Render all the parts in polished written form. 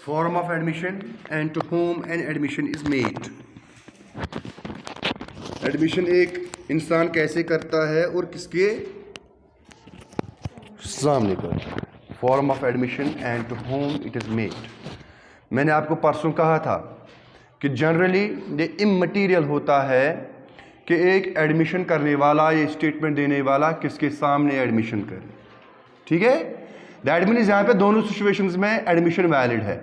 form of admission and to whom an admission is made. Admission एक इंसान कैसे करता है और किसके सामने करता है. Form of admission and to whom it is made. मैंने आपको परसों कहा था कि जनरली ये इममटीरियल होता है कि एक एडमिशन करने वाला या स्टेटमेंट देने वाला किसके सामने एडमिशन करे. ठीक है, दैट मीन्स यहाँ पे दोनों सिचुएशंस में एडमिशन वैलिड है.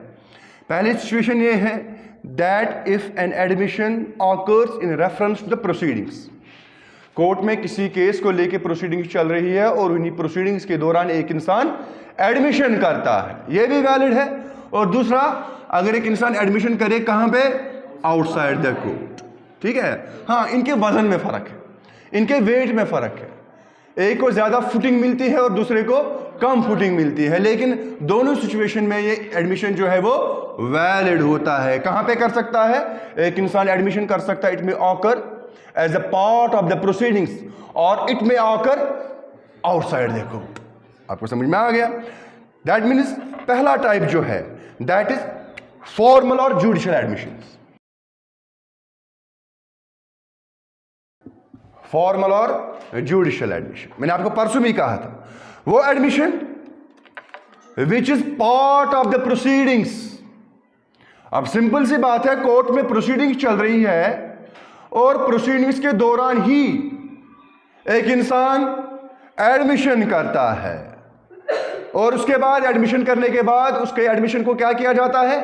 पहली सिचुएशन ये है that if an admission occurs in reference to the proceedings. Court में किसी केस को लेके प्रोसीडिंग्स चल रही है और उन्हीं प्रोसीडिंग्स के दौरान एक इंसान एडमिशन करता है, ये भी वैलिड है. और दूसरा, अगर एक इंसान एडमिशन करे कहाँ पे, आउटसाइड द कोर्ट. ठीक है, हाँ, इनके वजन में फर्क है, इनके वेट में फर्क है. एक को ज्यादा फुटिंग मिलती है और दूसरे को कम फुटिंग मिलती है, लेकिन दोनों सिचुएशन में ये एडमिशन जो है वो वैलिड होता है. कहां पे कर सकता है एक इंसान एडमिशन कर सकता है? इट में occur as a part of the proceedings और इट में ऑकर आउटसाइड द कोर्ट. आपको समझ में आ गया? दैट मीन्स पहला टाइप जो है दैट इज फॉर्मल और जुडिशियल एडमिशन. फॉर्मल और जुडिशियल एडमिशन, मैंने आपको परसों भी कहा था, वो admission which is part of the proceedings. अब सिंपल सी बात है, कोर्ट में प्रोसीडिंग्स चल रही है और प्रोसीडिंग्स के दौरान ही एक इंसान एडमिशन करता है और उसके बाद एडमिशन करने के बाद उसके एडमिशन को क्या किया जाता है?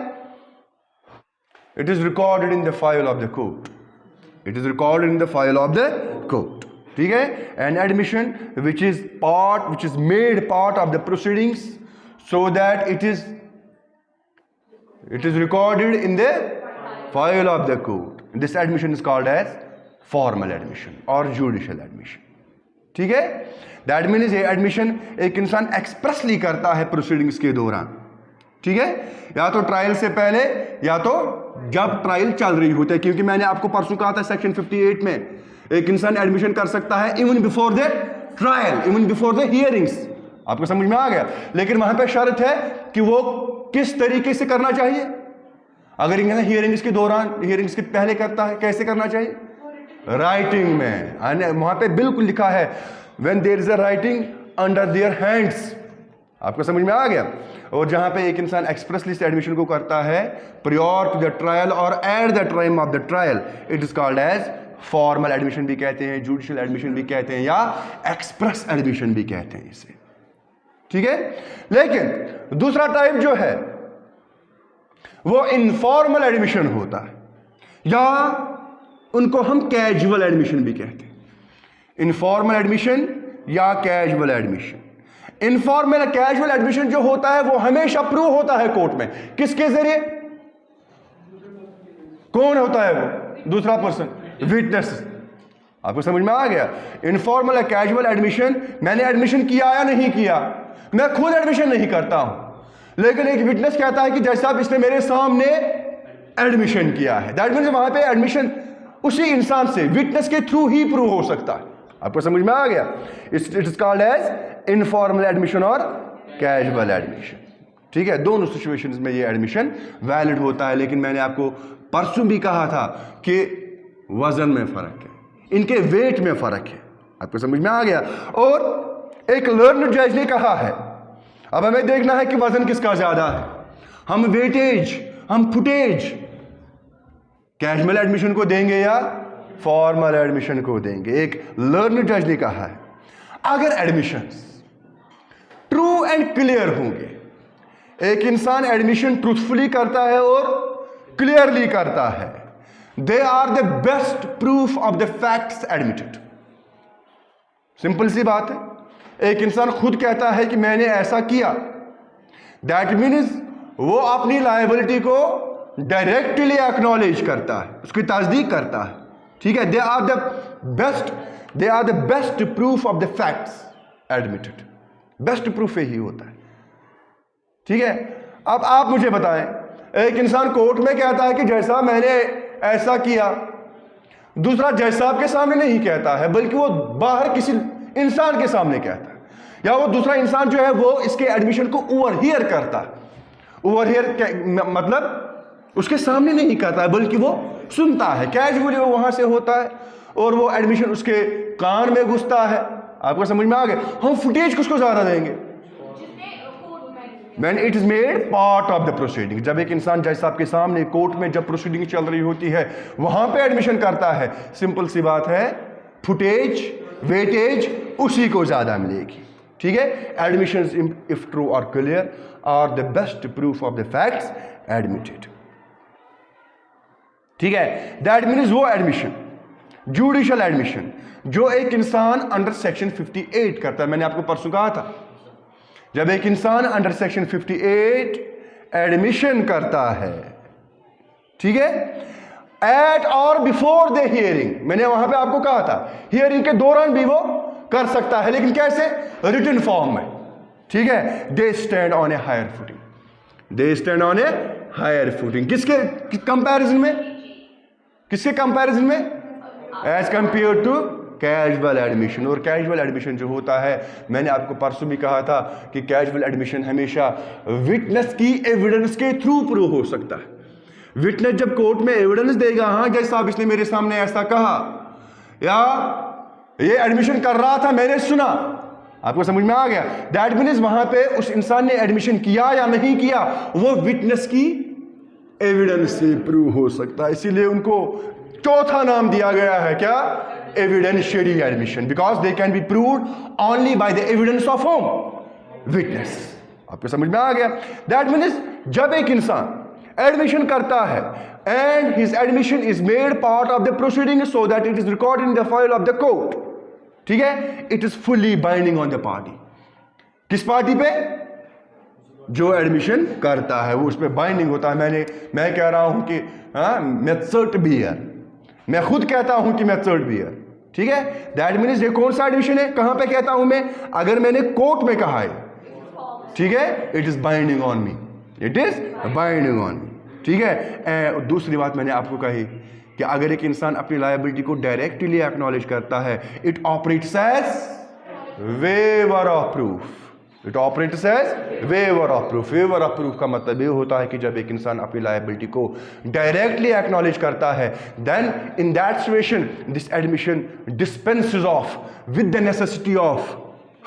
It is recorded in the file of the court. It is recorded in the file of the court. ठीक है, an admission which is made part of the proceedings so that it is recorded in the file of the court. This admission is called as formal admission और judicial admission. ठीक है, that means ये admission एक इंसान expressly करता है proceedings के दौरान. ठीक है, या तो ट्रायल से पहले या तो जब ट्रायल चल रही होती है, क्योंकि मैंने आपको परसों कहा था सेक्शन 58 में एक इंसान एडमिशन कर सकता है even before the trial, even before the hearings. आपको समझ में आ गया? लेकिन वहां पे शर्त है कि वो किस तरीके से करना चाहिए. अगर इंसान हियरिंग्स के दौरान, हियरिंग्स के पहले करता है, कैसे करना चाहिए? राइटिंग में. वहां पे बिल्कुल लिखा है when there is a writing under their hands. आपको समझ में आ गया? और जहां पे एक इंसान एक्सप्रेसली से एडमिशन को करता है prior to the trial और at the time of the trial, it is called as formal admission भी कहते हैं, जुडिशियल एडमिशन भी कहते हैं, या एक्सप्रेस एडमिशन भी कहते हैं इसे. ठीक है, लेकिन दूसरा टाइप जो है वो इनफॉर्मल एडमिशन होता है, या उनको हम कैजुअल एडमिशन भी कहते हैं. इनफॉर्मल एडमिशन या casual admission. Informal casual admission जो होता है वो हमेशा प्रूव होता है कोर्ट में. किसके जरिए? कौन होता है वो? दूसरा पर्सन, विटनेस. आपको समझ में आ गया? इनफॉर्मल कैजुअल एडमिशन, मैंने एडमिशन किया या नहीं किया, मैं खुद एडमिशन नहीं करता हूं, लेकिन एक विटनेस कहता है कि जैसा इसने मेरे सामने एडमिशन किया है. दैट मीन्स वहां पे एडमिशन उसी इंसान से, विटनेस के थ्रू ही प्रूव हो सकता है. आपको समझ में आ गया? It is called as informal admission और कैजुअल एडमिशन. ठीक है, दोनों सिचुएशंस में ये एडमिशन वैलिड होता है. लेकिन मैंने आपको परसों भी कहा था कि वजन में फर्क है, इनके वेट में फर्क है. आपको समझ में आ गया? और एक लर्नड जज ने कहा है, अब हमें देखना है कि वजन किसका ज्यादा है. हम वेटेज, हम फुटेज कैजुअल एडमिशन को देंगे या फॉर्मल एडमिशन को देंगे. एक लर्नड जज ने कहा है अगर एडमिशंस ट्रू एंड क्लियर होंगे, एक इंसान एडमिशन ट्रूथफुली करता है और क्लियरली करता है, they are the best proof of the facts admitted. Simple सी बात है, एक इंसान खुद कहता है कि मैंने ऐसा किया, दैट मीन्स वो अपनी लायबिलिटी को डायरेक्टली एक्नॉलेज करता है, उसकी तस्दीक करता है. ठीक है, they are the best proof of the facts admitted. Best proof यही होता है. ठीक है, अब आप मुझे बताएं, एक इंसान कोर्ट में कहता है कि जैसा मैंने ऐसा किया, दूसरा जज साहब के सामने नहीं कहता है बल्कि वो बाहर किसी इंसान के सामने कहता है, या वो दूसरा इंसान जो है वो इसके एडमिशन को ओवरहियर करता है, ओवर हियर मतलब उसके सामने नहीं कहता है, बल्कि वो सुनता है, कैजुअली वो वहां से होता है और वो एडमिशन उसके कान में घुसता है। आपको समझ में आ गया? हम फुटेज किसको ज्यादा देंगे? When it is made part of the proceeding, जब एक इंसान जैसा आपके सामने कोर्ट में जब प्रोसीडिंग चल रही होती है वहां पे एडमिशन करता है, सिंपल सी बात है, फुटेज वेटेज उसी को ज्यादा मिलेगी। ठीक है, एडमिशन इफ ट्रू और clear are the best proof of the facts admitted. ठीक है, दैट मीन्स वो एडमिशन, जुडिशियल एडमिशन जो एक इंसान अंडर सेक्शन 58 करता है। मैंने आपको परसों कहा था, जब एक इंसान अंडर सेक्शन 58 एडमिशन करता है, ठीक है, एट और बिफोर द हियरिंग, मैंने वहां पे आपको कहा था हियरिंग के दौरान भी वो कर सकता है, लेकिन कैसे? रिटन फॉर्म में। ठीक है, they stand on a higher footing, they stand on a higher footing. किसके कंपैरिजन में? किसके कंपैरिजन में? As compare to casual admission. और कैजुअल एडमिशन जो होता है, मैंने आपको परसों भी कहा था कि कैजुअल एडमिशन हमेशा विटनेस की एविडेंस के थ्रू प्रूव हो सकता है। विटनेस जब कोर्ट में एविडेंस देगा, हाँ जज साहब इसने मेरे सामने ऐसा कहा, या ये एडमिशन कर रहा था मैंने सुना, आपको समझ में आ गया? दैट मीन्स वहां पे उस इंसान ने एडमिशन किया या नहीं किया, वो विटनेस की एविडेंस से प्रूव हो सकता है। इसीलिए उनको चौथा नाम दिया गया है, क्या? Evidentiary admission, because they can be proved only by the evidence of home? Witness. आपको समझ में आ गया? दैट मीन्स जब एक इंसान एडमिशन करता है and his admission is made part of the proceeding so that it is recorded in the file of the court, ठीक है, it is fully binding on the party. किस पार्टी पे? जो एडमिशन करता है वो उस पर बाइंडिंग होता है। मैं कह रहा हूं कि हाँ मैं सर्ट बियर, मैं खुद कहता हूं कि मैं सर्ट बियर, ठीक है, दैट मीन्स ये कौन सा एडमिशन है? कहां पे कहता हूं मैं? अगर मैंने कोर्ट में कहा है, ठीक है, it is binding on me, it is binding on me. ठीक है, दूसरी बात मैंने आपको कही कि अगर एक इंसान अपनी लायबिलिटी को डायरेक्टली एक्नॉलेज करता है, it operates as waiver of proof, it operates as waiver of proof. Waiver of proof का मतलब ये होता है कि जब एक इंसान अपनी लायबिलिटी को डायरेक्टली एक्नॉलेज करता है, then in that situation this admission dispenses of with the necessity of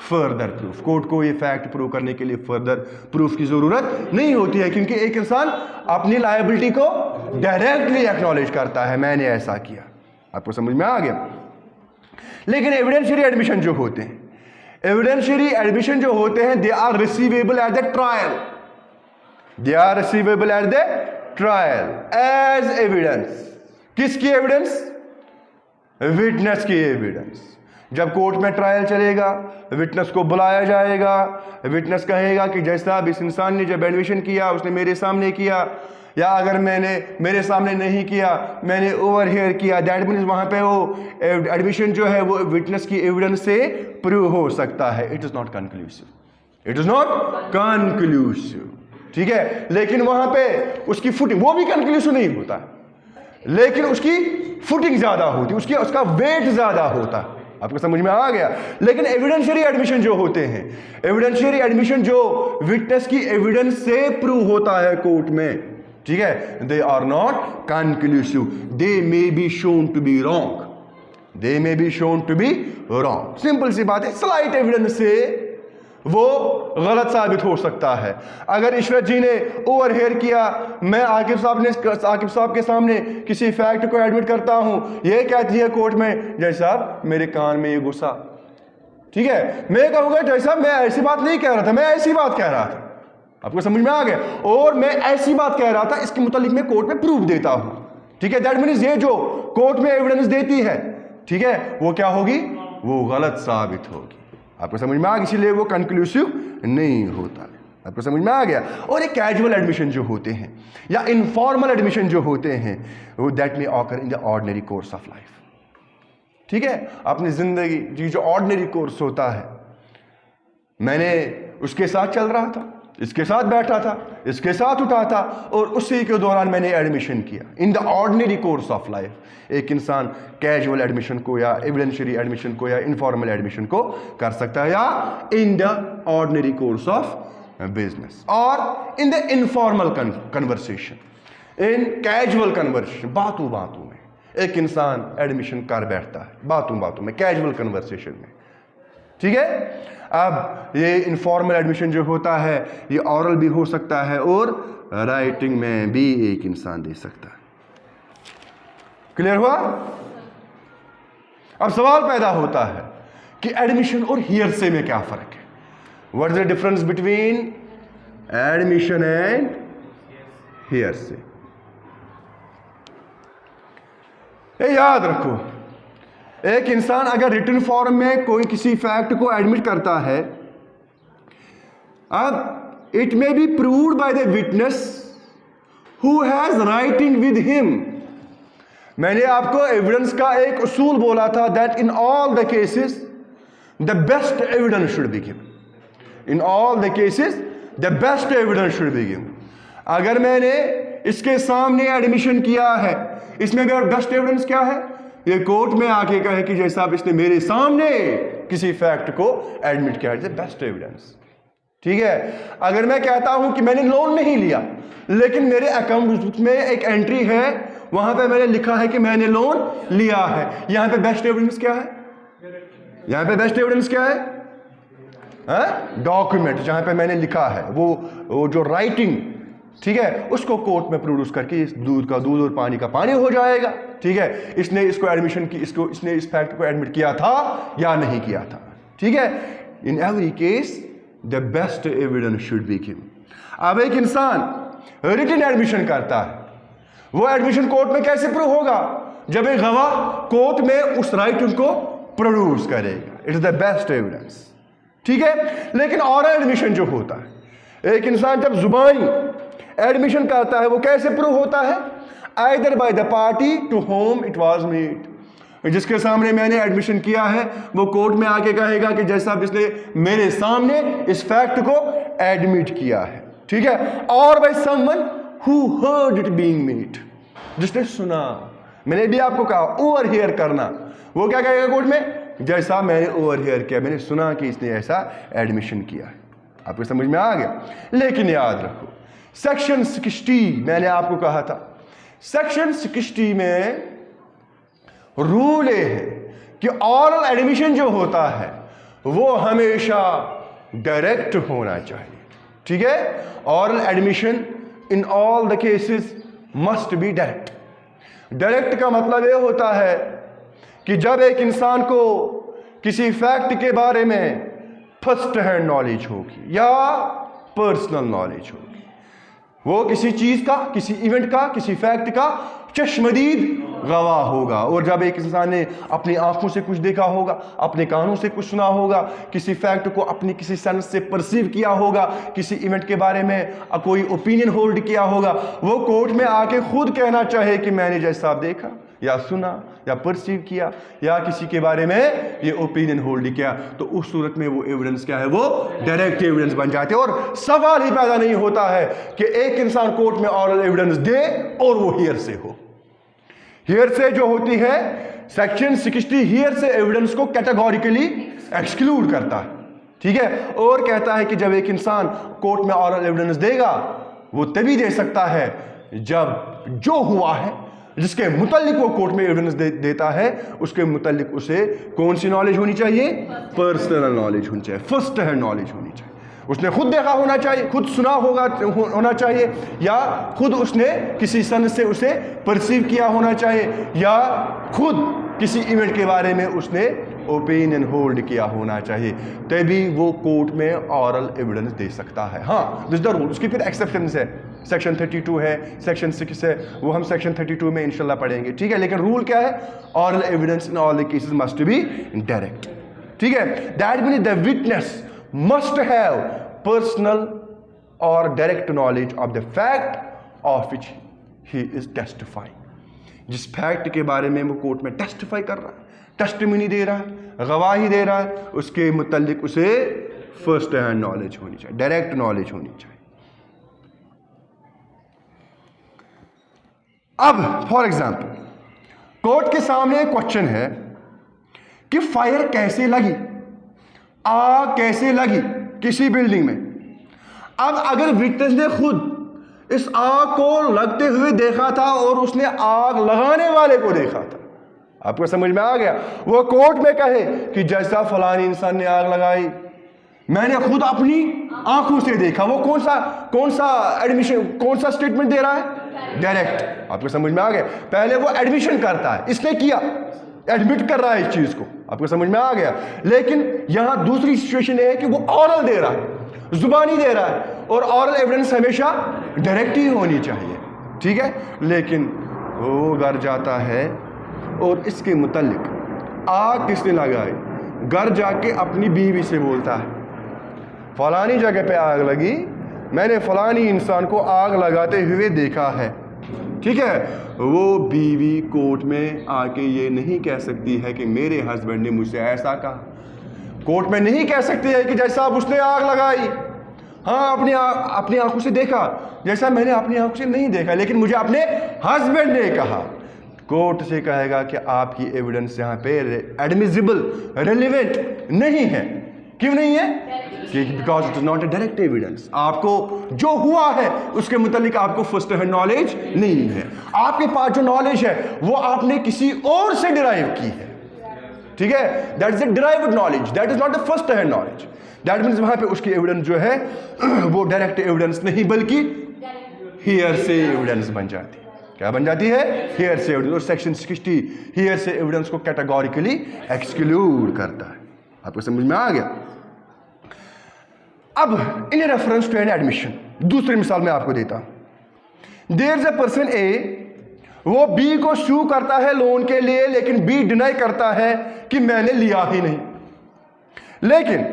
further proof. Court को ये फैक्ट प्रूव करने के लिए फर्दर प्रूफ की जरूरत नहीं होती है, क्योंकि एक इंसान अपनी लायबिलिटी को डायरेक्टली एक्नॉलेज करता है, मैंने ऐसा किया। आपको समझ में आ गया? लेकिन एविडेंशियरी एडमिशन जो होते हैं, एविडेंशियरी एडमिशन जो होते हैं, they are receivable at the trial, they are receivable at the trial as evidence. किसकी एविडेंस? विटनेस की एविडेंस। जब कोर्ट में ट्रायल चलेगा, विटनेस को बुलाया जाएगा, विटनेस कहेगा कि जैसा अब इस इंसान ने जब एडमिशन किया उसने मेरे सामने किया, या अगर मैंने मेरे सामने नहीं किया, मैंने ओवर हियर किया, दैट मीन्स वहां पे वो एडमिशन जो है वो विटनेस की एविडेंस से प्रूव हो सकता है। It is not conclusive, it is not conclusive, ठीक है। लेकिन वहां पे उसकी फुटिंग, वो भी कंक्लूसिव नहीं होता, लेकिन उसकी फुटिंग ज्यादा होती, उसका वेट ज्यादा होता। आपको समझ में आ गया? लेकिन एविडेंशियरी एडमिशन जो होते हैं, एविडेंशियरी एडमिशन जो विटनेस की एविडेंस से प्रूव होता है कोर्ट में, ठीक है, they are not conclusive, they may be shown to be wrong, they may be shown to be wrong. Simple सी बात है, स्लाइट एविडेंस से वो गलत साबित हो सकता है। अगर ईश्वर जी ने ओवर हेयर किया, मैं आकिब साहब के सामने किसी फैक्ट को एडमिट करता हूं, ये कहती है कोर्ट में, जज साहब मेरे कान में ये गुस्सा, ठीक है, मैं कहूंगा जज साहब मैं ऐसी बात नहीं कह रहा था, मैं ऐसी बात कह रहा था। आपको समझ में आ गया? और मैं ऐसी बात कह रहा था, इसके मुतालिक मैं कोर्ट में प्रूफ देता हूं, ठीक है। दैट मीन्स ये जो कोर्ट में एविडेंस देती है, ठीक है, वो क्या होगी? वो गलत साबित होगी। आपको समझ में आ गया? इसीलिए वो कंक्लूसिव नहीं होता। आपको समझ में आ गया? और एक कैजुअल एडमिशन जो होते हैं या इनफॉर्मल एडमिशन जो होते हैं, वो that may occur in the ordinary course of life, ठीक है। अपनी जिंदगी जो ऑर्डिनरी कोर्स होता है, मैंने उसके साथ चल रहा था, इसके साथ बैठा था, इसके साथ उठा था, और उसी के दौरान मैंने एडमिशन किया। इन the ordinary course of life एक इंसान कैजुअल एडमिशन को या एविडेंशियरी एडमिशन को या इनफॉर्मल एडमिशन को कर सकता है, या in the ordinary course of business, और in the informal conversation, in casual conversation, बातों बातों में एक इंसान एडमिशन कर बैठता है, बातों बातों में, कैजुअल कन्वर्सेशन में, ठीक है। अब ये इनफॉर्मल एडमिशन जो होता है ये ऑरल भी हो सकता है और राइटिंग में भी एक इंसान दे सकता है। क्लियर हुआ? अब सवाल पैदा होता है कि एडमिशन और हियरसे में क्या फर्क है? What is the difference between admission and hearsay? ये याद रखो, एक इंसान अगर रिटन फॉर्म में कोई किसी फैक्ट को एडमिट करता है, अब it may be proved by the witness who has writing with him. मैंने आपको एविडेंस का एक उसूल बोला था, that in all the cases the best evidence should be given. In all the cases the best evidence should be given. अगर मैंने इसके सामने एडमिशन किया है, इसमें मेरा बेस्ट एविडेंस क्या है? ये कोर्ट में आके कहे कि जैसा आप इसने मेरे सामने किसी फैक्ट को एडमिट किया, इट्स द बेस्ट एविडेंस, ठीक है। अगर मैं कहता हूं कि मैंने लोन नहीं लिया, लेकिन मेरे अकाउंट में एक एंट्री है, वहां पे मैंने लिखा है कि मैंने लोन लिया है, यहां पे बेस्ट एविडेंस क्या है? यहां पे बेस्ट एविडेंस क्या है? डॉक्यूमेंट जहां पे मैंने लिखा है, वो जो राइटिंग, ठीक है, उसको कोर्ट में प्रोड्यूस करके इस दूध का दूध और पानी का पानी हो जाएगा, ठीक है। इसने इसको एडमिशन की, इसने इस फैक्ट को एडमिट किया था या नहीं किया था, ठीक है। In every case the best evidence should be given. अब एक इंसान रिटन एडमिशन करता है, वो एडमिशन कोर्ट में कैसे प्रूव होगा? जब एक गवाह कोर्ट में उस राइट को प्रोड्यूस करेगा, it is the best evidence, ठीक है। लेकिन ऑरल एडमिशन जो होता है, एक इंसान जब जुबानी एडमिशन करता है, वो कैसे प्रूव होता है? Either by the party to whom it was made, जिसके सामने मैंने एडमिशन किया है, वो कोर्ट में आके कहेगा कि जैसा इसने मेरे सामने इस फैक्ट को एडमिट किया है, ठीक है। और by someone who heard it being made, जिसने सुना। मैंने भी आपको कहा ओवर हियर करना, वो क्या कहेगा कोर्ट में? जैसा मैंने ओवर हियर किया, मैंने सुना कि इसने ऐसा एडमिशन किया है। आपको समझ में आ गया? लेकिन याद रखो, सेक्शन 60 मैंने आपको कहा था, सेक्शन 60 में रूल ये है कि ऑरल एडमिशन जो होता है वो हमेशा डायरेक्ट होना चाहिए, ठीक है। Oral admission in all the cases must be direct. Direct का मतलब ये होता है कि जब एक इंसान को किसी फैक्ट के बारे में फर्स्ट हैंड नॉलेज होगी या पर्सनल नॉलेज होगी, वो किसी चीज का, किसी इवेंट का, किसी फैक्ट का चश्मदीद गवाह होगा। और जब एक इंसान ने अपनी आंखों से कुछ देखा होगा, अपने कानों से कुछ सुना होगा, किसी फैक्ट को अपनी किसी सेंस से परसीव किया होगा, किसी इवेंट के बारे में कोई ओपिनियन होल्ड किया होगा, वो कोर्ट में आके खुद कहना चाहे कि मैंने जैसा देखा या सुना या परसीव किया या किसी के बारे में ये ओपिनियन होल्ड किया, तो उस सूरत में वो एविडेंस क्या है? वो डायरेक्ट एविडेंस बन जाते हैं। और सवाल ही पैदा नहीं होता है कि एक इंसान कोर्ट में ऑरल एविडेंस दे और वो हियर से हो। हियर से जो होती है, सेक्शन 60 हियर से एविडेंस को कैटेगोरिकली एक्सक्लूड करता है, ठीक है। और कहता है कि जब एक इंसान कोर्ट में ऑरल एविडेंस देगा, वो तभी दे सकता है जब जो हुआ है, जिसके मुतालिक वो कोर्ट में एविडेंस देता है, उसके मुतालिक उसे कौन सी नॉलेज होनी चाहिए? पर्सनल नॉलेज होनी चाहिए, फर्स्ट हैंड नॉलेज होनी चाहिए। उसने खुद देखा होना चाहिए, खुद सुना होना चाहिए, या खुद उसने किसी सन से उसे परसीव किया होना चाहिए, या खुद किसी इवेंट के बारे में उसने ओपिनियन होल्ड किया होना चाहिए, तभी वो कोर्ट में ऑरल एविडेंस दे सकता है। हाँ, दिस द रूल। उसकी फिर एक्सेप्शंस है, सेक्शन 32 है, सेक्शन 6 है, वो हम सेक्शन 32 में इंशाल्लाह पढ़ेंगे, ठीक है। लेकिन रूल क्या है? Oral evidence in all the cases must be direct, ठीक है। That means the witness must have personal or direct knowledge of the fact of which he is testifying। जिस फैक्ट के बारे में वो कोर्ट में टेस्टिफाई कर रहा है, टेस्टिमनी दे रहा है, गवाही दे रहा है, उसके मुतालिक उसे फर्स्ट हैंड नॉलेज होनी चाहिए, डायरेक्ट नॉलेज होनी चाहिए। अब फॉर एग्जाम्पल, कोर्ट के सामने क्वेश्चन है कि फायर कैसे लगी, आग कैसे लगी किसी बिल्डिंग में। अब अगर विटनेस ने खुद इस आग को लगते हुए देखा था और उसने आग लगाने वाले को देखा था, आपको समझ में आ गया, वो कोर्ट में कहे कि जैसा फलानी इंसान ने आग लगाई मैंने खुद अपनी आंखों से देखा, वो कौन सा एडमिशन, कौन सा स्टेटमेंट दे रहा है? डायरेक्ट। आपको समझ में आ गया, पहले वो एडमिशन करता है, इसने किया, एडमिट कर रहा है इस चीज को, आपको समझ में आ गया। लेकिन यहां दूसरी सिचुएशन है कि वो ऑरल दे रहा है, जुबानी दे रहा है, और ऑरल एविडेंस हमेशा डायरेक्ट ही होनी चाहिए, ठीक है। लेकिन वो घर जाता है और इसके मुतालिक आग किसने लगाई, घर जाके अपनी बीवी से बोलता है फलानी जगह पे आग लगी, मैंने फलानी इंसान को आग लगाते हुए देखा है, ठीक है। वो बीवी कोर्ट में आके ये नहीं कह सकती है कि मेरे हस्बैंड ने मुझसे ऐसा कहा, कोर्ट में नहीं कह सकती है कि जैसा अब उसने आग लगाई, हाँ अपनी आंखों से देखा, जैसा मैंने अपनी आंखों से नहीं देखा, लेकिन मुझे अपने हस्बैंड ने कहा। कोर्ट से कहेगा कि आपकी एविडेंस यहाँ पे एडमिसिबल, रेलिवेंट नहीं है। क्यों नहीं है? Because it is not A direct evidence. आपको जो हुआ है उसके मुतालिक आपको फर्स्ट हैंड नॉलेज नहीं है, आपके पास जो नॉलेज है वो आपने किसी और से डिराइव की है, ठीक है। That is a derived knowledge, that is not the first hand knowledge. That means वहां पे उसकी एविडेंस जो है वो डायरेक्ट एविडेंस नहीं बल्कि हियर से एविडेंस बन जाती है। क्या बन जाती है? हियर से एविडेंस। और सेक्शन 60 हियर से एविडेंस को कैटेगोरिकली एक्सक्लूड करता है। आपको समझ में आ गया? अब in reference to an admission, दूसरी मिसाल मैं आपको देता हूं। There is a person A, वो बी को सू करता है लोन के लिए, लेकिन बी डिनाई करता है कि मैंने लिया ही नहीं। लेकिन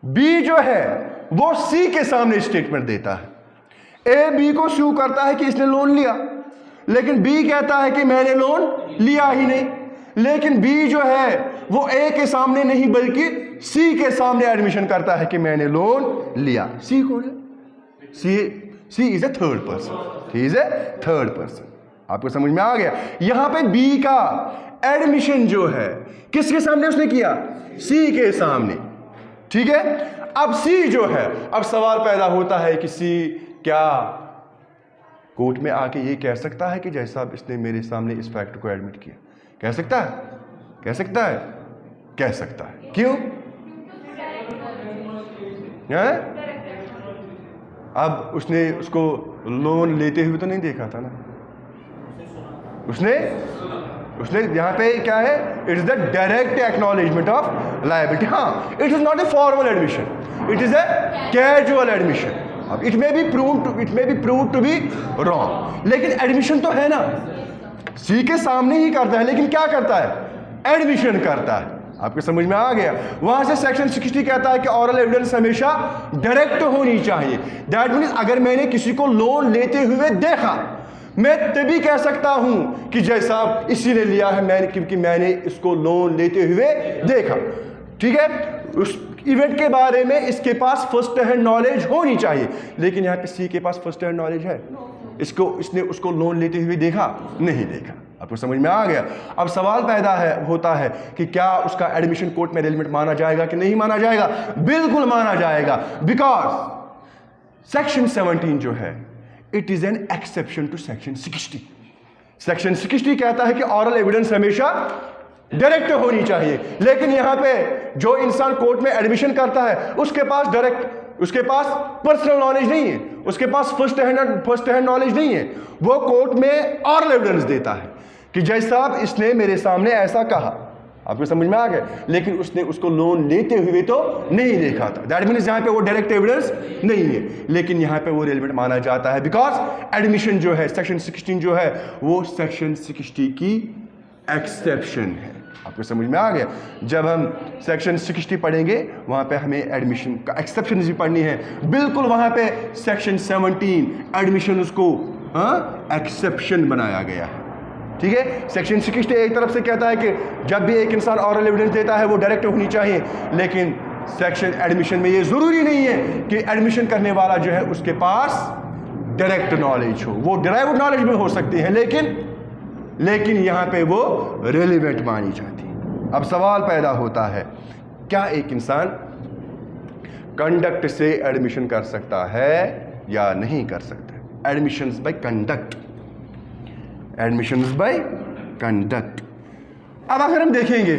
बी जो है वो सी के सामने स्टेटमेंट देता है। ए बी को सू करता है कि इसने लोन लिया, लेकिन बी कहता है कि मैंने लोन लिया ही नहीं। लेकिन बी जो है वो ए के सामने नहीं बल्कि सी के सामने एडमिशन करता है कि मैंने लोन लिया। सी कौन है? C is a third person, he is a third person. आपको समझ में आ गया? यहां पे बी का एडमिशन जो है किसके सामने उसने किया? सी के सामने, ठीक है। अब सी जो है, अब सवाल पैदा होता है कि सी क्या कोर्ट में आके ये कह सकता है कि जैसा इसने मेरे सामने इस फैक्ट को एडमिट किया? कह सकता है? कह सकता है? कह सकता है। क्यों? है? अब उसने उसको लोन लेते हुए तो नहीं देखा था ना, उसने यहां पे क्या है? It is the direct acknowledgement of liability. हाँ, it is not a formal admission, it is a casual admission. अब it may be proved to be wrong, लेकिन एडमिशन तो है ना। सी के सामने ही करता है, लेकिन क्या करता है? एडमिशन करता है। आपको समझ में आ गया? वहां से सेक्शन 60 कहता है कि ऑरल एविडेंस हमेशा डायरेक्ट होनी चाहिए। दैट मीन्स अगर मैंने किसी को लोन लेते हुए देखा, मैं तभी कह सकता हूं कि जैसा इसी ने लिया है, क्योंकि मैंने इसको लोन लेते हुए देखा, ठीक है। उस इवेंट के बारे में इसके पास फर्स्ट हैंड नॉलेज होनी चाहिए, लेकिन यहां पे सी के पास फर्स्ट हैंड नॉलेज है, इसने उसको लोन लेते हुए देखा? नहीं देखा। आपको समझ में आ गया? अब सवाल पैदा होता है कि क्या उसका एडमिशन कोर्ट में रेलिवेंट माना जाएगा कि नहीं माना जाएगा? बिल्कुल माना जाएगा, बिकॉज सेक्शन 17 जो है it is an exception to section 60। Section 60 कहता है कि ऑरल एविडेंस हमेशा डायरेक्ट होनी चाहिए, लेकिन यहां पे जो इंसान कोर्ट में एडमिशन करता है उसके पास पर्सनल नॉलेज नहीं है, उसके पास फर्स्ट हैंड नॉलेज नहीं है। वो कोर्ट में ऑरल एविडेंस देता है कि जैसा इसने मेरे सामने ऐसा कहा। आपको समझ में आ गया? लेकिन उसने उसको लोन लेते हुए तो नहीं देखा था। दैट मीन्स यहां पे वो डायरेक्ट एविडेंस नहीं है, लेकिन यहां पे वो रेलेवेंट माना जाता है, बिकॉज एडमिशन जो है सेक्शन 16 जो है वो सेक्शन 60 की एक्सेप्शन है। आपको समझ में आ गया? जब हम सेक्शन 60 पढ़ेंगे वहां पे हमें एडमिशन का एक्सेप्शन भी पढ़नी है। बिल्कुल वहां पे सेक्शन 17 एडमिशन उसको एक्सेप्शन बनाया गया है, ठीक है। सेक्शन 60 एक तरफ से कहता है कि जब भी एक इंसान ऑरल एविडेंस देता है वो डायरेक्ट होनी चाहिए, लेकिन सेक्शन एडमिशन में ये जरूरी नहीं है कि एडमिशन करने वाला जो है उसके पास डायरेक्ट नॉलेज हो, वो डिराइव्ड नॉलेज में हो सकती है, लेकिन यहां पे वो रेलिवेंट मानी जाती है। अब सवाल पैदा होता है, क्या एक इंसान कंडक्ट से एडमिशन कर सकता है या नहीं कर सकता। Admissions by conduct, admissions by conduct. अब अगर हम देखेंगे,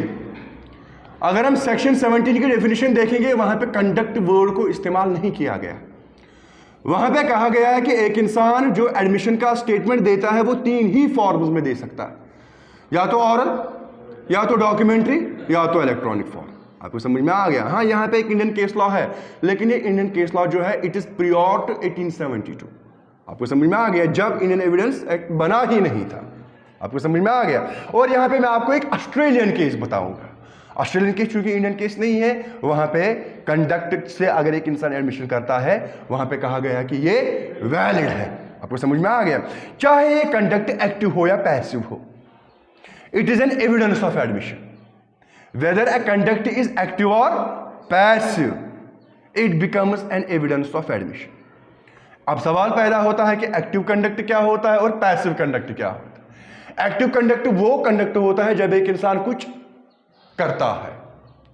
अगर हम सेक्शन 17 की डेफिनेशन देखेंगे, वहां पे कंडक्ट वर्ड को इस्तेमाल नहीं किया गया। वहां पे कहा गया है कि एक इंसान जो एडमिशन का स्टेटमेंट देता है वो 3 ही फॉर्म्स में दे सकता है, या तो ऑरल, या तो डॉक्यूमेंट्री, या तो इलेक्ट्रॉनिक फॉर्म। आपको समझ में आ गया? हाँ, यहाँ पे एक इंडियन केस लॉ है, लेकिन ये इंडियन केस लॉ जो है इट इज प्रियोर टू 1872। आपको समझ में आ गया? जब इंडियन एविडेंस एक्ट बना ही नहीं था। आपको समझ में आ गया? और यहाँ पे मैं आपको एक ऑस्ट्रेलियन केस बताऊंगा। ऑस्ट्रेलियन केस चूंकि इंडियन केस नहीं है, वहां पे कंडक्ट से अगर एक इंसान एडमिशन करता है, वहां पे कहा गया कि ये वैलिड है। आपको समझ में आ गया? चाहे ये कंडक्ट एक्टिव हो या पैसिव हो, it is an evidence of admission. Whether a conduct is active और passive, it becomes an evidence of admission. अब सवाल पैदा होता है कि एक्टिव कंडक्ट क्या होता है और पैसिव कंडक्ट क्या होता है। एक्टिव कंडक्ट वो कंडक्ट होता है जब एक इंसान कुछ करता है,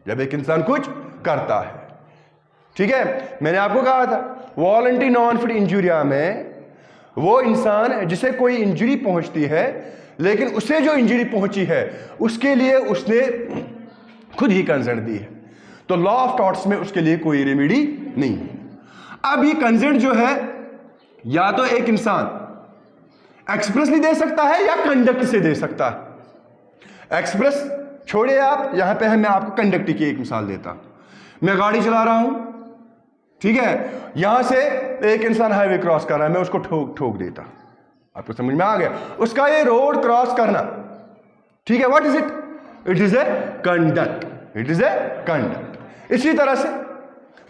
जब एक इंसान कुछ करता है। ठीक है, मैंने आपको कहा था वॉलंटरी नॉन फिट इंजुरिया में वो इंसान जिसे कोई इंजरी पहुंचती है, लेकिन उसे जो इंजरी पहुंची है उसके लिए उसने खुद ही कंसेंट दी है, तो लॉ ऑफ टॉर्ट्स में उसके लिए कोई रेमेडी नहीं है। अब ये कंसेंट जो है या तो एक इंसान एक्सप्रेसली दे सकता है या कंडक्ट से दे सकता है। एक्सप्रेस छोड़िए आप, यहां पे मैं आपको कंडक्ट की एक मिसाल देता। मैं गाड़ी चला रहा हूं, ठीक है, यहां से एक इंसान हाईवे क्रॉस कर रहा है, मैं उसको ठोक देता। आपको समझ में आ गया? उसका ये रोड क्रॉस करना, ठीक है, what is it? It is A conduct, it is A conduct. इसी तरह से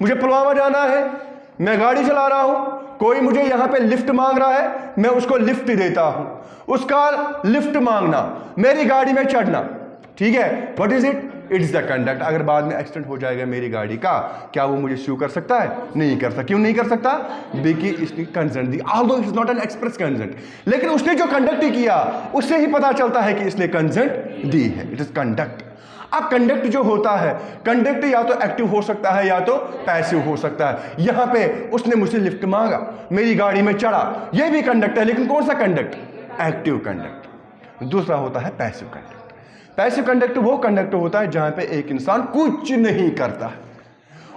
मुझे पुलवामा जाना है, मैं गाड़ी चला रहा हूं, कोई मुझे यहां पे लिफ्ट मांग रहा है, मैं उसको लिफ्ट देता हूं। उसका लिफ्ट मांगना, मेरी गाड़ी में चढ़ना, ठीक है, what is it? It is the conduct. अगर बाद में एक्सीडेंट हो जाएगा मेरी गाड़ी का, क्या वो मुझे स्यू कर सकता है? नहीं कर सकता। क्यों नहीं कर सकता? बिकॉज़ इसने consent the, although it is not an express consent, लेकिन उसने जो कंडक्ट किया उससे ही पता चलता है कि इसने कंसेंट दी है। It is conduct. अब कंडक्ट जो होता है, कंडक्ट या तो एक्टिव हो सकता है या तो पैसिव हो सकता है। यहां पे उसने मुझसे लिफ्ट मांगा, मेरी गाड़ी में चढ़ा, यह भी कंडक्ट है, लेकिन कौन सा कंडक्ट? Active conduct. दूसरा होता है पैसिव कंडक्ट। पैसिव कंडक्ट वो कंडक्ट होता है जहां पे एक इंसान कुछ नहीं करता,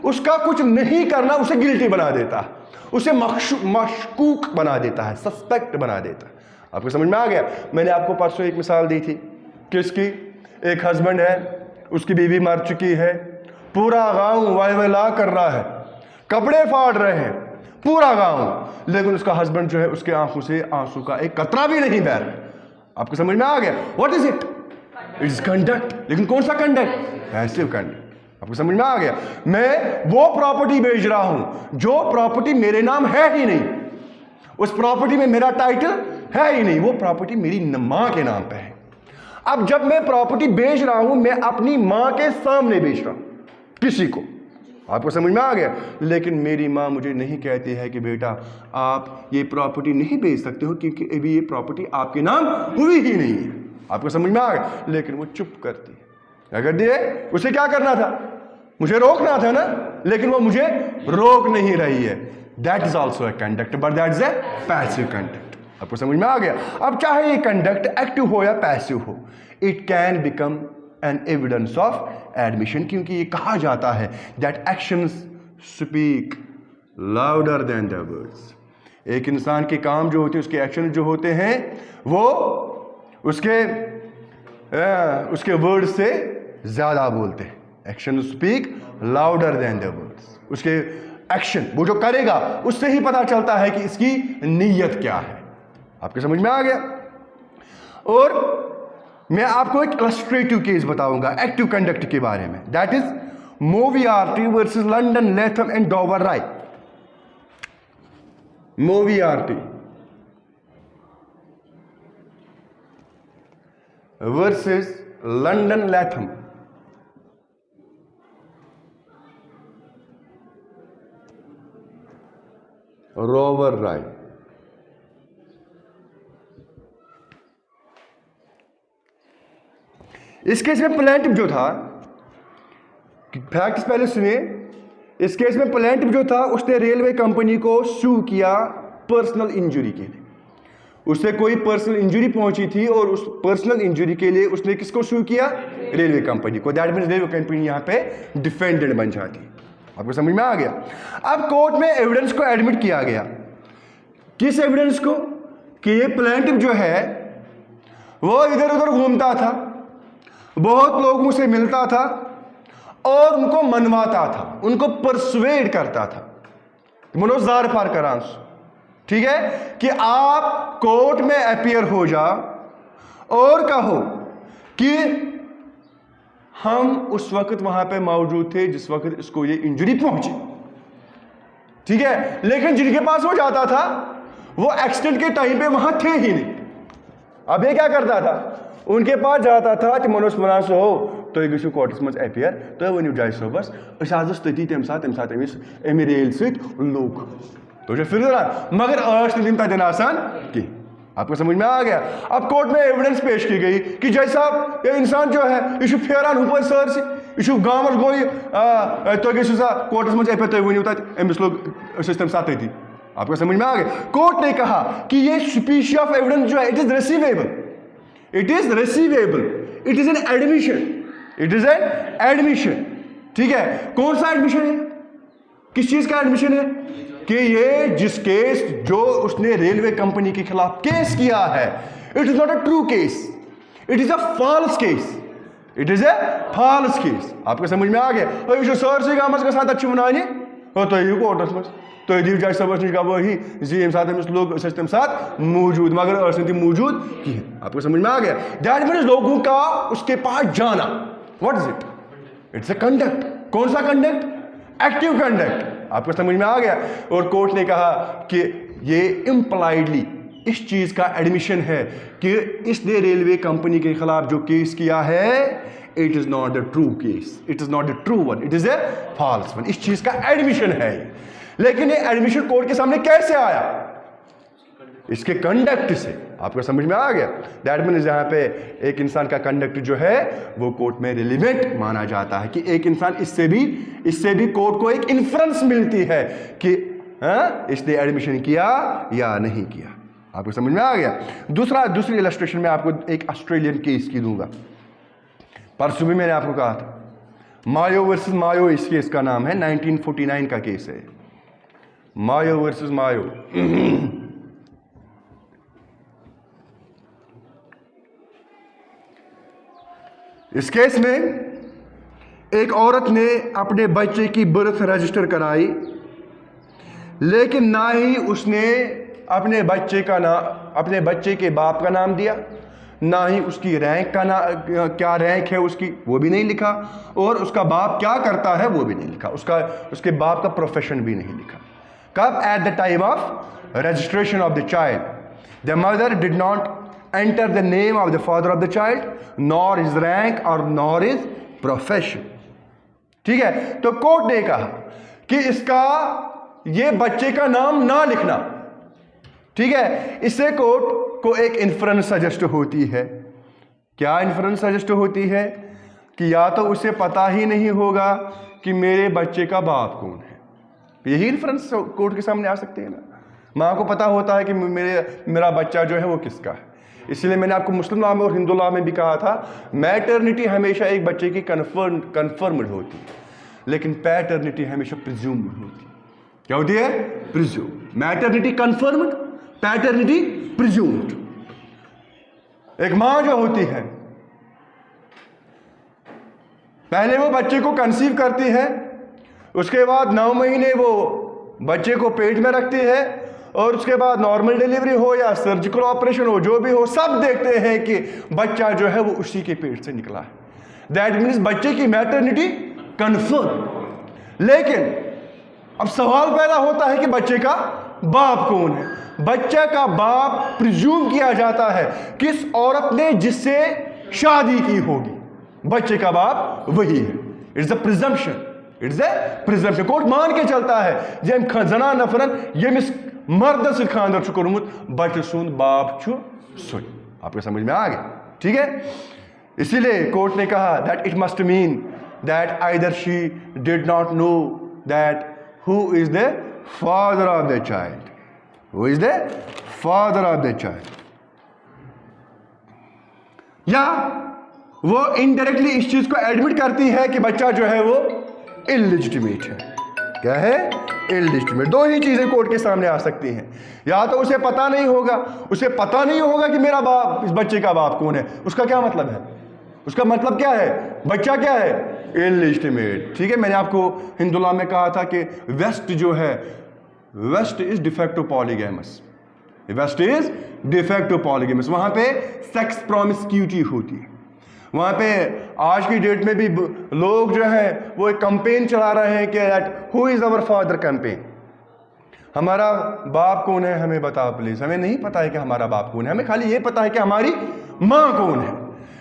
उसका कुछ नहीं करना उसे गिल्टी बना देता है, उसे मशकूक बना देता है, सस्पेक्ट बना देता है। आपको समझ में आ गया? मैंने आपको परसों एक मिसाल दी थी किसकी? एक हस्बैंड है, उसकी बीवी मर चुकी है, पूरा गांव वायवला कर रहा है, कपड़े फाड़ रहे हैं पूरा गांव, लेकिन उसका हस्बैंड जो है उसके आंखों से आंसू का एक कतरा भी नहीं बह रहा। आपको समझ में आ गया? What is it? It is conduct, लेकिन कौन सा कंडक्ट? Passive conduct. आपको समझ में आ गया? मैं वो प्रॉपर्टी बेच रहा हूं जो प्रॉपर्टी मेरे नाम है ही नहीं, उस प्रॉपर्टी में मेरा टाइटल है ही नहीं, वो प्रॉपर्टी मेरी मां के नाम पे है। अब जब मैं प्रॉपर्टी बेच रहा हूं, मैं अपनी मां के सामने बेच रहा हूं किसी को। आपको समझ में आ गया? लेकिन मेरी मां मुझे नहीं कहती है कि बेटा आप ये प्रॉपर्टी नहीं बेच सकते हो क्योंकि अभी ये प्रॉपर्टी आपके नाम हुई ही नहीं है। आपको समझ में आ गया? लेकिन वो चुप करती है। क्या करती है? उसे क्या करना था? मुझे रोकना था ना, लेकिन वो मुझे रोक नहीं रही है। That is also a conduct, but that is a passive conduct. आपको समझ में आ गया? अब चाहे ये कंडक्ट एक्टिव हो या पैसिव हो, it can become an evidence of admission, क्योंकि ये कहा जाता है that actions speak louder than the words. एक इंसान के काम जो होते हैं, उसके एक्शन जो होते हैं, वो उसके वर्ड से ज्यादा बोलते हैं। Action speak louder than the words. उसके एक्शन, वो जो करेगा, उससे ही पता चलता है कि इसकी नीयत क्या है। आपके समझ में आ गया? और मैं आपको एक इलस्ट्रेटिव केस बताऊंगा एक्टिव कंडक्ट के बारे में, that is Moriarty versus London Latham and Dover right. Moriarty versus London Latham. Rover right. इस केस में प्लेंटिफ जो था, फैक्ट्स पहले सुनिए। इस केस में प्लेंटिफ जो था उसने रेलवे कंपनी को सू किया पर्सनल इंजरी के लिए। उससे कोई पर्सनल इंजरी पहुंची थी और उस पर्सनल इंजरी के लिए उसने किसको सू किया? रेलवे कंपनी को। दैट मींस रेलवे कंपनी यहां पे डिफेंडेंट बन जाती। आपको समझ में आ गया? अब कोर्ट में एविडेंस को एडमिट किया गया। किस एविडेंस को? कि ये प्लेंटिफ जो है वो इधर उधर घूमता था, बहुत लोगों से मिलता था और उनको मनवाता था, उनको परसुएड करता था। मनोजार पार करांस, ठीक है, कि आप कोर्ट में अपीयर हो जाओ और कहो कि हम उस वक्त वहां पे मौजूद थे जिस वक्त इसको ये इंजरी पहुंची, ठीक है। लेकिन जिनके पास वो जाता था वो एक्सीडेंट के टाइम पे वहां थे ही नहीं। अब ये क्या करता था? उनके पास जाता था कि मनोज मनास हो तो गो कोर्टस मज अपीयर तो वो जज सोबस तती तम सात अमि रेल सूक तो फिर मगर तम तन आसान की। आपको समझ में आ गया? अब कोर्ट में एविडेंस पेश की गई कि जज साहब ये इंसान जो है यह फेरान हुपर सर से गाँव गो तो कोर्टस मज अपीयर तुम वो अमिस लोग तम सात तती। आपको समझ में आ गया? कोर्ट ने कहा कि ये स्पीशी ऑफ एविडेंस जो है it is receivable, it is receivable, it is an admission, it is an admission, ठीक है। कौन सा एडमिशन है? किस चीज का एडमिशन है? कि ये जिस केस जो उसने रेलवे कंपनी के खिलाफ केस किया है it is not a true case, it is a false case, it is a false case. आपको समझ में आ गया? और ये सर से गामस के साथ अच्छी बनाने तो ये कोर्टस में तो दीव जज सबस नश गवाही जी अम साथ अमिस लोग तम साथ मौजूद मगर मौजूद कहीं। आपको समझ में आ गया? दैट मीन्स लोगों का उसके पास जाना, what is it? It's a conduct. कौन सा कंडक्ट? Active conduct. आपको समझ में आ गया? और कोर्ट ने कहा कि ये इम्प्लाइडली इस चीज का एडमिशन है कि इसने रेलवे कंपनी के खिलाफ जो केस किया है it is not the true case, it is not the true one, it is a false one. इस चीज का एडमिशन है। लेकिन ये एडमिशन कोर्ट के सामने कैसे आया? इसके कंडक्ट से। आपको समझ में आ गया? दैट मीन्स यहाँ पे एक इंसान का कंडक्ट जो है वो कोर्ट में रिलेवेंट माना जाता है कि एक इंसान इससे भी कोर्ट को एक इन्फ्रेंस मिलती है कि इसने एडमिशन किया या नहीं किया। आपको समझ में आ गया? दूसरी इलस्ट्रेशन में आपको एक ऑस्ट्रेलियन केस की दूंगा। परसों भी मैंने आपको कहा था मायो वर्सेस मायो, इस केस का नाम है, 1949 का केस है, मायो वर्सेस मायो। इस केस में एक औरत ने अपने बच्चे की बर्थ रजिस्टर कराई, लेकिन ना ही उसने अपने बच्चे के बाप का नाम दिया, ना ही उसकी रैंक का क्या रैंक है उसकी वो भी नहीं लिखा, और उसका बाप क्या करता है वो भी नहीं लिखा, उसके बाप का प्रोफेशन भी नहीं लिखा। कब? At the time of registration of the child the mother did not enter the name of the father of the child, nor his rank or nor his profession। ठीक है, तो कोर्ट ने कहा कि इसका ये बच्चे का नाम ना लिखना, ठीक है। इससे कोर्ट को एक इन्फ्रेंस सजेस्ट होती है। क्या इन्फ्रेंस सजेस्ट होती है? कि या तो उसे पता ही नहीं होगा कि मेरे बच्चे का बाप कौन है। यही इन्फ्रेंस कोर्ट के सामने आ सकते हैं ना। माँ को पता होता है कि मेरा बच्चा जो है वो किसका है। इसलिए मैंने आपको मुस्लिम लॉ में और हिंदू लॉ में भी कहा था मैटरनिटी हमेशा एक बच्चे की कन्फर्म्ड होती है, लेकिन पैटर्निटी हमेशा प्रिज्यूम्ड होती है। क्या होती है? Presume. Maternity confirmed, paternity presumed. एक मां जो होती है पहले वो बच्चे को कंसीव करती है, उसके बाद 9 महीने वो बच्चे को पेट में रखती है, और उसके बाद नॉर्मल डिलीवरी हो या सर्जिकल ऑपरेशन हो, जो भी हो, सब देखते हैं कि बच्चा जो है वो उसी के पेट से निकला है। दैट मीन्स बच्चे की मैटरनिटी कन्फर्म। लेकिन अब सवाल पैदा होता है कि बच्चे का बाप कौन है। बच्चे का बाप प्रिज्यूम किया जाता है किस औरत ने जिससे शादी की होगी, बच्चे का बाप वही है। It's a presumption, it's a presumption. Court मान के चलता है जब जना नफरन यमिस मर्द से खानदर कोर्मुत बच्चे सुन बाप छु सुन। आपको समझ में आ गया? ठीक है। इसीलिए कोर्ट ने कहा that it must mean that either she did not know that who is the father of the child, who is the father of the child. या वो इनडायरेक्टली इस चीज को एडमिट करती है कि बच्चा जो है वो इलिजिटिमेट है। क्या है? इलिजिटिमेट। दो ही चीजें कोर्ट के सामने आ सकती हैं, या तो उसे पता नहीं होगा, कि मेरा बाप, इस बच्चे का बाप कौन है। उसका क्या मतलब है? उसका मतलब क्या है? बच्चा क्या है? इलिजिटिमेट। ठीक है, मैंने आपको हिंदू लॉ में कहा था कि वेस्ट जो है, west is defective polygamous, west is defective polygamous. वहां पे सेक्स प्रॉमिस्क्यूटी होती है। वहां पे आज की डेट में भी लोग जो है वो एक कैंपेन चला रहे हैं कि that who is our father campaign, हमारा बाप कौन है हमें बताओ प्लीज। हमें नहीं पता है कि हमारा बाप कौन है, हमें खाली ये पता है कि हमारी माँ कौन है,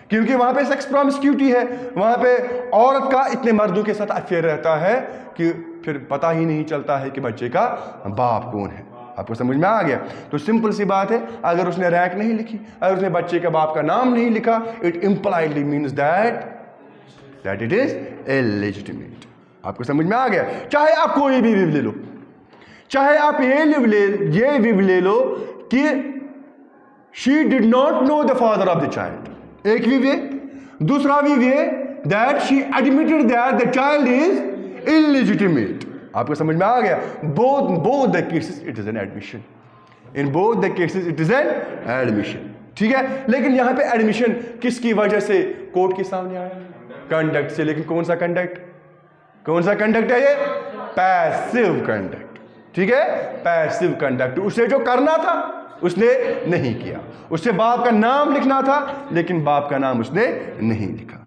क्योंकि वहां पे सेक्स प्रॉमिस्क्यूटी है। वहां पे औरत का इतने मर्दों के साथ अफेयर रहता है कि फिर पता ही नहीं चलता है कि बच्चे का बाप कौन है। आपको समझ में आ गया? तो सिंपल सी बात है, अगर उसने रैंक नहीं लिखी, अगर उसने बच्चे के बाप का नाम नहीं लिखा, it impliedly means that it is illegitimate. आपको समझ में आ गया? चाहे आप कोई भी विव ले लो, चाहे आप ये विव ले लो कि she did not know the father of the child, एक विव है। दूसरा विव है that she admitted that the child is illegitimate. आपको समझ में आ गया? Both the cases it is an admission, in both the cases it is an admission. ठीक है, लेकिन यहां पे एडमिशन किसकी वजह से कोर्ट के सामने आया? कंडक्ट से। लेकिन कौन सा कंडक्ट? कौन सा कंडक्ट है ये? Passive conduct. ठीक है, पैसिव कंडक्ट। उसे जो करना था उसने नहीं किया, उससे बाप का नाम लिखना था लेकिन बाप का नाम उसने नहीं लिखा।